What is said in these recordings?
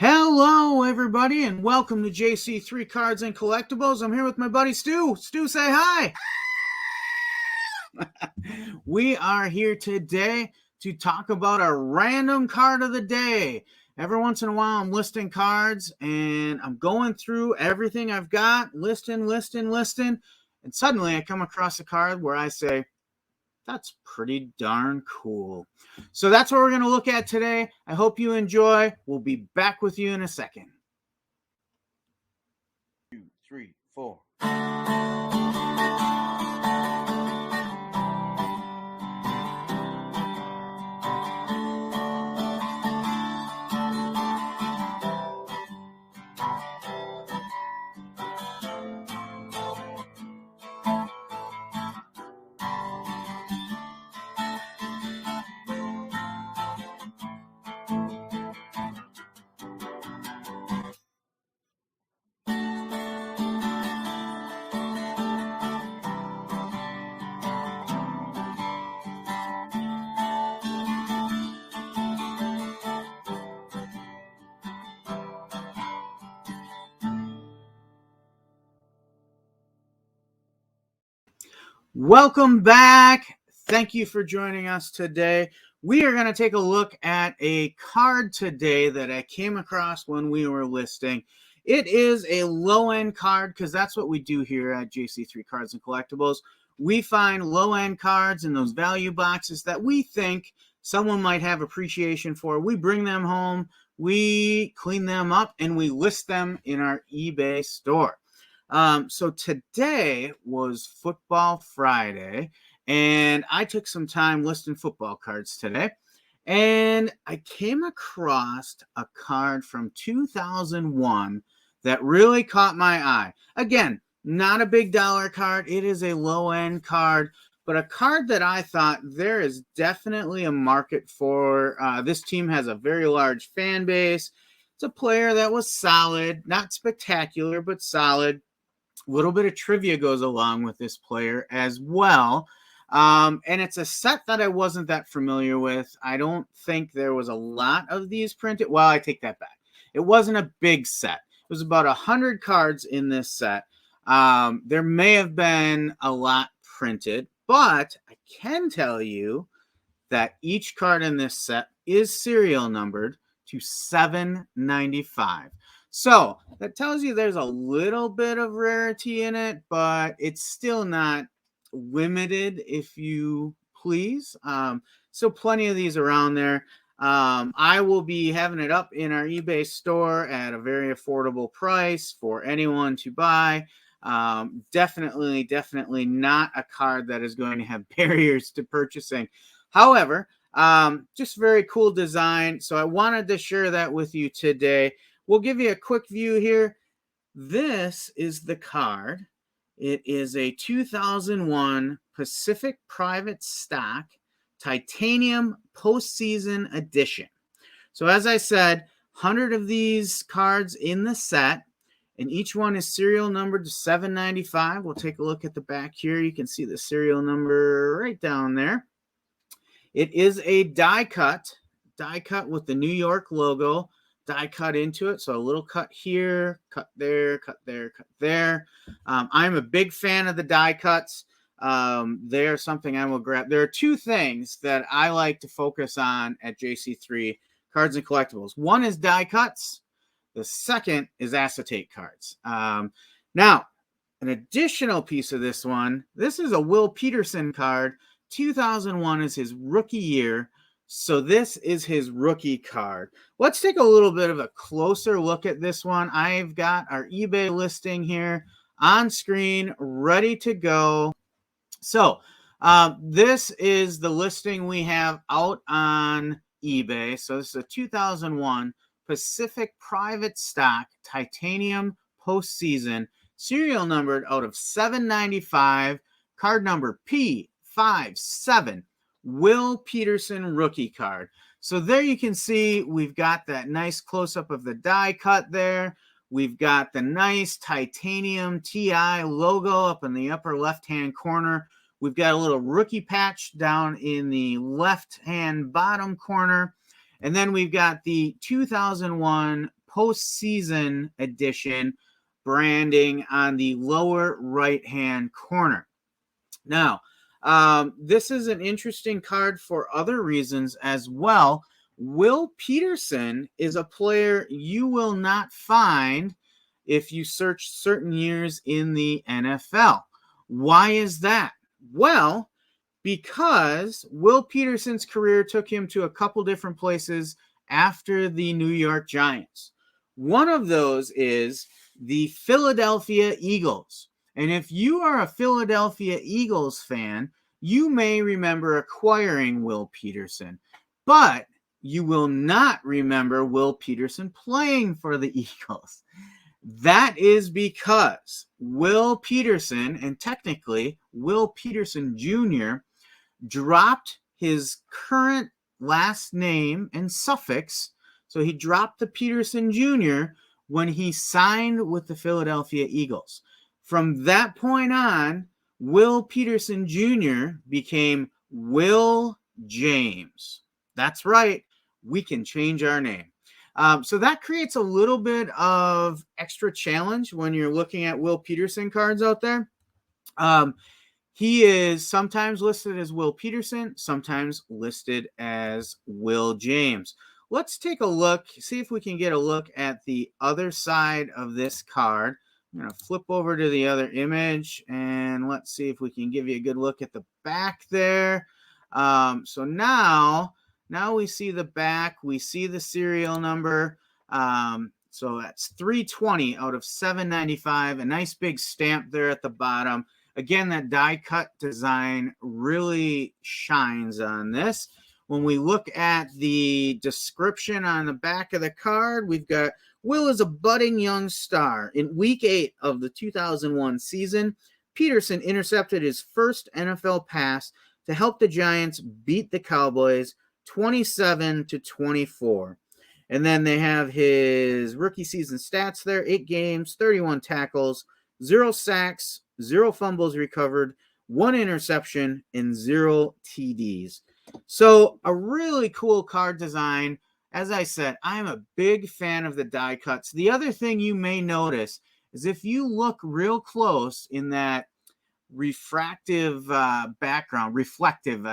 Hello, everybody, and welcome to JC3 Cards and Collectibles. I'm here with my buddy Stu. Stu, say hi. We are here today to talk about a random card of the day. Every once in a while, I'm listing cards, and I'm going through everything I've got, listing, and suddenly I come across a card where I say, that's pretty darn cool. So that's what we're going to look at today. I hope you enjoy. We'll be back with you in a second. 2, 3, 4. Welcome back. Thank you for joining us today. We are going to take a look at a card today that I came across when we were listing. It is a low-end card because that's what we do here at JC3 Cards and Collectibles. We find low-end cards in those value boxes that we think someone might have appreciation for. We bring them home, we clean them up, and we list them in our eBay store. So today was Football Friday, and I took some time listing football cards today, and I came across a card from 2001 that really caught my eye. Again, not a big dollar card. It is a low-end card, but a card that I thought there is definitely a market for. This team has a very large fan base. It's a player that was solid, not spectacular, but solid. A little bit of trivia goes along with this player as well. And it's a set that I wasn't that familiar with. I don't think there was a lot of these printed. Well, I take that back. It wasn't a big set. It was about 100 cards in this set. There may have been a lot printed, but I can tell you that each card in this set is serial numbered to 795. So that tells you there's a little bit of rarity in it, but it's still not limited, if you please. So plenty of these around there. I will be having it up in our eBay store at a very affordable price for anyone to buy. Definitely not a card that is going to have barriers to purchasing. However, just very cool design. So I wanted to share that with you today. We'll give you a quick view here. This is the card. It is a 2001 Pacific Private Stock Titanium Postseason Edition. So as I said, 100 of these cards in the set, and each one is serial numbered to 795. We'll take a look at the back here. You can see the serial number right down there. It is a die cut with the New York logo. Die cut into it, so a little cut here, cut there, cut there, cut there. I'm a big fan of the die cuts. They're something I will grab. There are two things that I like to focus on at JC3 Cards and Collectibles. One is die cuts. The second is acetate cards. Now, an additional piece of this one, this is a Will Peterson card. 2001 is his rookie year. So this is his rookie card. Let's take a little bit of a closer look at this one. I've got our eBay listing here on screen, ready to go. So this is the listing we have out on eBay. So this is a 2001 Pacific Private Stock Titanium Postseason, serial numbered out of 795, card number P57. Will Peterson rookie card. So there you can see we've got that nice close-up of the die cut there. We've got the nice titanium TI logo up in the upper left-hand corner. We've got a little rookie patch down in the left-hand bottom corner. And then we've got the 2001 postseason edition branding on the lower right-hand corner. Now, this is an interesting card for other reasons as well. Will Peterson is a player you will not find if you search certain years in the NFL. Why is that? Well, because Will Peterson's career took him to a couple different places after the New York Giants. One of those is the Philadelphia Eagles. And if you are a Philadelphia Eagles fan, you may remember acquiring Will Peterson, but you will not remember Will Peterson playing for the Eagles. That is because Will Peterson, and technically Will Peterson Jr., dropped his current last name and suffix. So he dropped the Peterson Jr. when he signed with the Philadelphia Eagles. From that point on, Will Peterson Jr. became Will James. That's right. We can change our name. So that creates a little bit of extra challenge when you're looking at Will Peterson cards out there. He is sometimes listed as Will Peterson, sometimes listed as Will James. Let's take a look, see if we can get a look at the other side of this card. I'm going to flip over to the other image, and let's see if we can give you a good look at the back there. So now we see the back. We see the serial number. So that's 320 out of 795. A nice big stamp there at the bottom. Again, that die cut design really shines on this. When we look at the description on the back of the card, we've got Will is a budding young star. In week 8 of the 2001 season, Peterson intercepted his first NFL pass to help the Giants beat the Cowboys 27-24. And then they have his rookie season stats there: 8 games, 31 tackles, 0 sacks, 0 fumbles recovered, 1 interception, and 0 TDs. So a really cool card design. As I said, I'm a big fan of the die cuts. The other thing you may notice is if you look real close in that reflective, I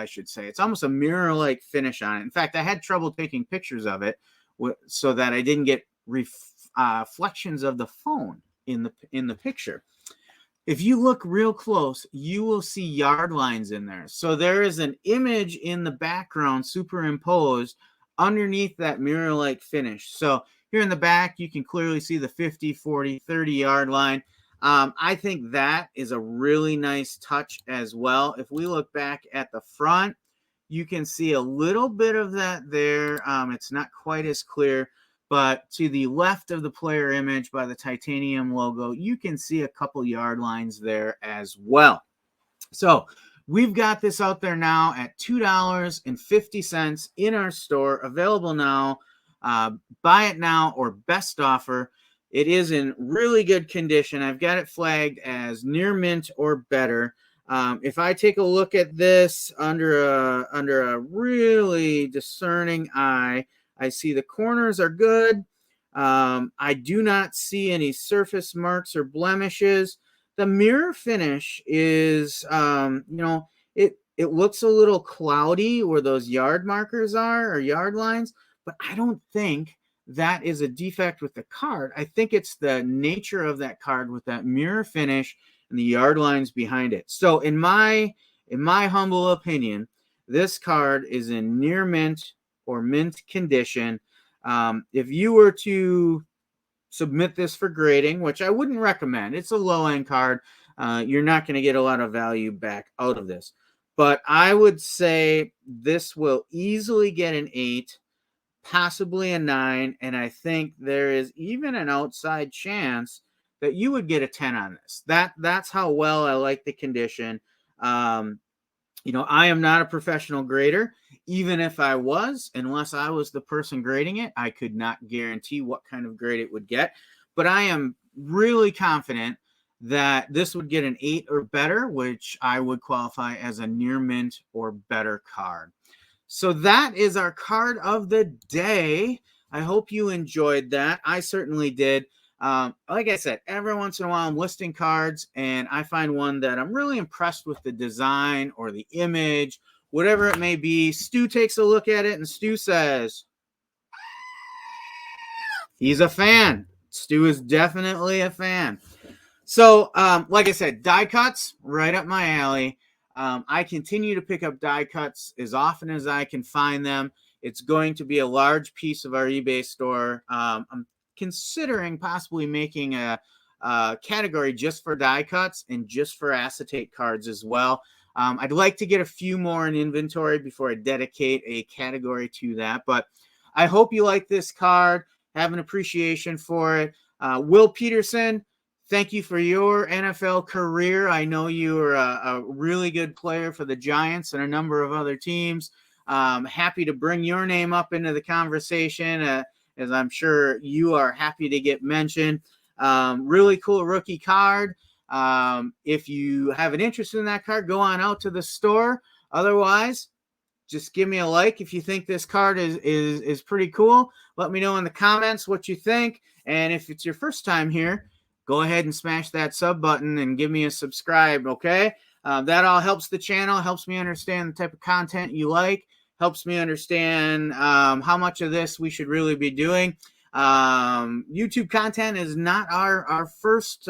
should say. It's almost a mirror-like finish on it. In fact, I had trouble taking pictures of it so that I didn't get reflections of the phone in the picture. If you look real close, you will see yard lines in there. So there is an image in the background superimposed underneath that mirror-like finish. So here in the back, you can clearly see the 50, 40, 30 yard line. I think that is a really nice touch as well. If we look back at the front, you can see a little bit of that there. It's not quite as clear, but to the left of the player image by the titanium logo, you can see a couple yard lines there as well. So we've got this out there now at $2.50 in our store, available now. Buy it now or best offer. It is in really good condition. I've got it flagged as near mint or better. If I take a look at this under a really discerning eye, I see the corners are good. I do not see any surface marks or blemishes. The mirror finish is, it looks a little cloudy where those yard markers are or yard lines, but I don't think that is a defect with the card. I think it's the nature of that card with that mirror finish and the yard lines behind it. So in my humble opinion, this card is in near mint or mint condition. If you were to submit this for grading, which I wouldn't recommend, it's a low-end card. You're not going to get a lot of value back out of this. But I would say this will easily get an 8, possibly a 9, and I think there is even an outside chance that you would get a 10 on this. That's how well I like the condition. I am not a professional grader. Even if I was, unless I was the person grading it, I could not guarantee what kind of grade it would get. But I am really confident that this would get an 8 or better, which I would qualify as a near mint or better card. So that is our card of the day. I hope you enjoyed that. I certainly did. Like I said, every once in a while I'm listing cards and I find one that I'm really impressed with the design or the image, whatever it may be. Stu takes a look at it and Stu says he's a fan. Stu is definitely a fan. So, like I said, die cuts right up my alley. I continue to pick up die cuts as often as I can find them. It's going to be a large piece of our eBay store. I'm considering possibly making a category just for die cuts and just for acetate cards as well. I'd like to get a few more in inventory before I dedicate a category to that. But I hope you like this card, have an appreciation for it. Will Peterson, thank you for your NFL career. I know you were a really good player for the Giants and a number of other teams. Happy to bring your name up into the conversation, as I'm sure you are happy to get mentioned. Really cool rookie card. If you have an interest in that card, go on out to the store. Otherwise, just give me a like if you think this card is pretty cool. Let me know in the comments what you think. And if it's your first time here, go ahead and smash that sub button and give me a subscribe, okay? That all helps the channel, helps me understand the type of content you like, helps me understand how much of this we should really be doing. YouTube content is not our first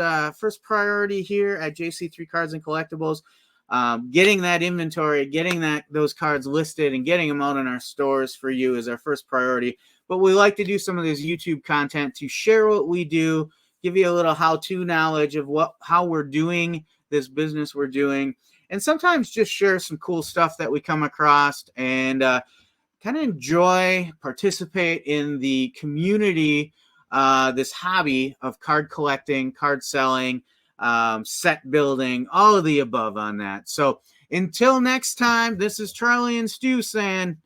priority here at JC3 Cards and Collectibles. Getting that inventory, getting those cards listed and getting them out in our stores for you is our first priority. But we like to do some of this YouTube content to share what we do, give you a little how-to knowledge of how we're doing this business we're doing, and sometimes just share some cool stuff that we come across and kind of enjoy, participate in the community, this hobby of card collecting, card selling, set building, all of the above on that. So until next time, this is Charlie and Stu saying,